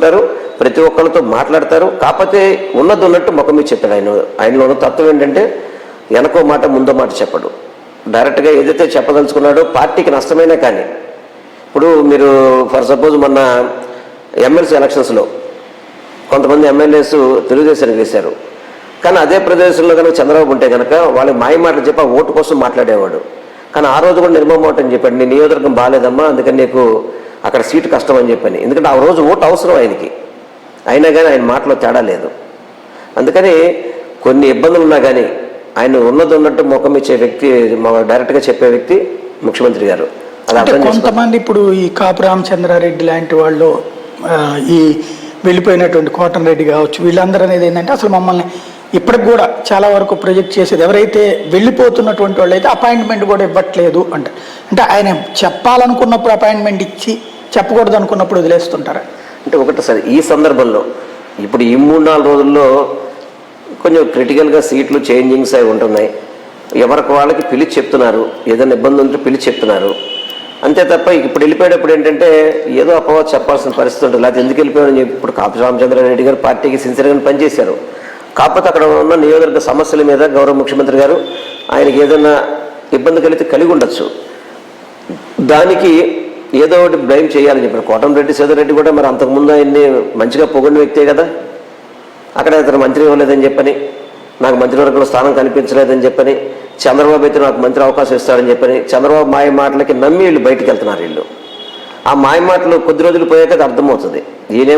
ఉంటారు, ప్రతి ఒక్కరితో మాట్లాడతారు. కాకపోతే ఉన్నది ఉన్నట్టు ముఖం మీద చెప్తాడు. ఆయనలో ఉన్న తత్వం ఏంటంటే వెనకో మాట ముందో మాట చెప్పడు. డైరెక్ట్గా ఏదైతే చెప్పదలుచుకున్నాడో పార్టీకి నష్టమైనా కానీ, ఇప్పుడు మీరు ఫర్ సపోజ్ మొన్న ఎమ్మెల్సీ ఎలక్షన్స్లో కొంతమంది ఎమ్మెల్యేస్ తెలుగుదేశానికి వేశారు. కానీ అదే ప్రదేశంలో కనుక చంద్రబాబు ఉంటే కనుక వాళ్ళకి మాయ మాటలు చెప్పి ఆ ఓటు కోసం మాట్లాడేవాడు. కానీ ఆ రోజు కూడా నిర్మమోటని చెప్పాడు, నీ నియోజకవర్గం బాగాలేదమ్మా, అందుకని నీకు అక్కడ సీటు కష్టం అని చెప్పని. ఎందుకంటే ఆ రోజు ఓటు అవసరం ఆయనకి, అయినా కానీ ఆయన మాటలో తేడా లేదు. అందుకని కొన్ని ఇబ్బందులు ఉన్నా కానీ ఆయన ఉన్నది ఉన్నట్టు ముఖం ఇచ్చే వ్యక్తి, డైరెక్ట్గా చెప్పే వ్యక్తి ముఖ్యమంత్రి గారు. అది అర్థం కొంతమంది ఇప్పుడు ఈ కాపు రామచంద్రారెడ్డి లాంటి వాళ్ళు, ఈ వెళ్ళిపోయినటువంటి కోటన్ రెడ్డి కావచ్చు, వీళ్ళందరూ అనేది ఏంటంటే అసలు మమ్మల్ని ఇప్పటికి కూడా చాలా వరకు ప్రొజెక్ట్ చేసేది ఎవరైతే వెళ్ళిపోతున్నటువంటి వాళ్ళు అయితే అపాయింట్మెంట్ కూడా ఇవ్వట్లేదు అంటే ఆయన చెప్పాలనుకున్నప్పుడు అపాయింట్మెంట్ ఇచ్చి చెప్పకూడదు అనుకున్నప్పుడు వదిలేస్తుంటారా? అంటే ఒకటి సార్, ఈ సందర్భంలో ఇప్పుడు ఈ 3-4 రోజుల్లో కొంచెం క్రిటికల్గా సీట్లు చేంజింగ్స్ అవి ఉంటున్నాయి. ఎవరికి వాళ్ళకి పిలిచి చెప్తున్నారు, ఏదైనా ఇబ్బంది ఉంటే పిలిచి చెప్తున్నారు అంతే తప్ప ఇప్పుడు వెళ్ళిపోయేటప్పుడు ఏంటంటే ఏదో అపవాద చెప్పాల్సిన పరిస్థితి ఉంటుంది. లేకపోతే ఎందుకు వెళ్ళిపోయాడని చెప్పి ఇప్పుడు కాపు రామచంద్రారెడ్డి గారు పార్టీకి సిన్సియర్గా పనిచేశారు. కాకపోతే అక్కడ ఉన్న నియోజకవర్గ సమస్యల మీద గౌరవ ముఖ్యమంత్రి గారు ఆయనకి ఏదైనా ఇబ్బంది కలిగి ఉండొచ్చు, దానికి ఏదో ఒకటి బ్లేమ్ చేయాలని చెప్పారు. కోటమిరెడ్డి సేదరెడ్డి కూడా మరి అంతకుముందు ఆయన్ని మంచిగా పొగిడిన వ్యక్తే కదా. అక్కడ అతను మంత్రి ఇవ్వలేదని చెప్పని, నాకు మంత్రివర్గంలో స్థానం కనిపించలేదని చెప్పని, చంద్రబాబు అయితే నాకు మంత్రి అవకాశం ఇస్తాడని చెప్పని చంద్రబాబు మాయ మాటలకి నమ్మి వీళ్ళు బయటకు వెళ్తున్నారు. వీళ్ళు ఆ మాయ మాటలు కొద్ది రోజులు పోయాక అది అర్థమవుతుంది. ఈయనేమో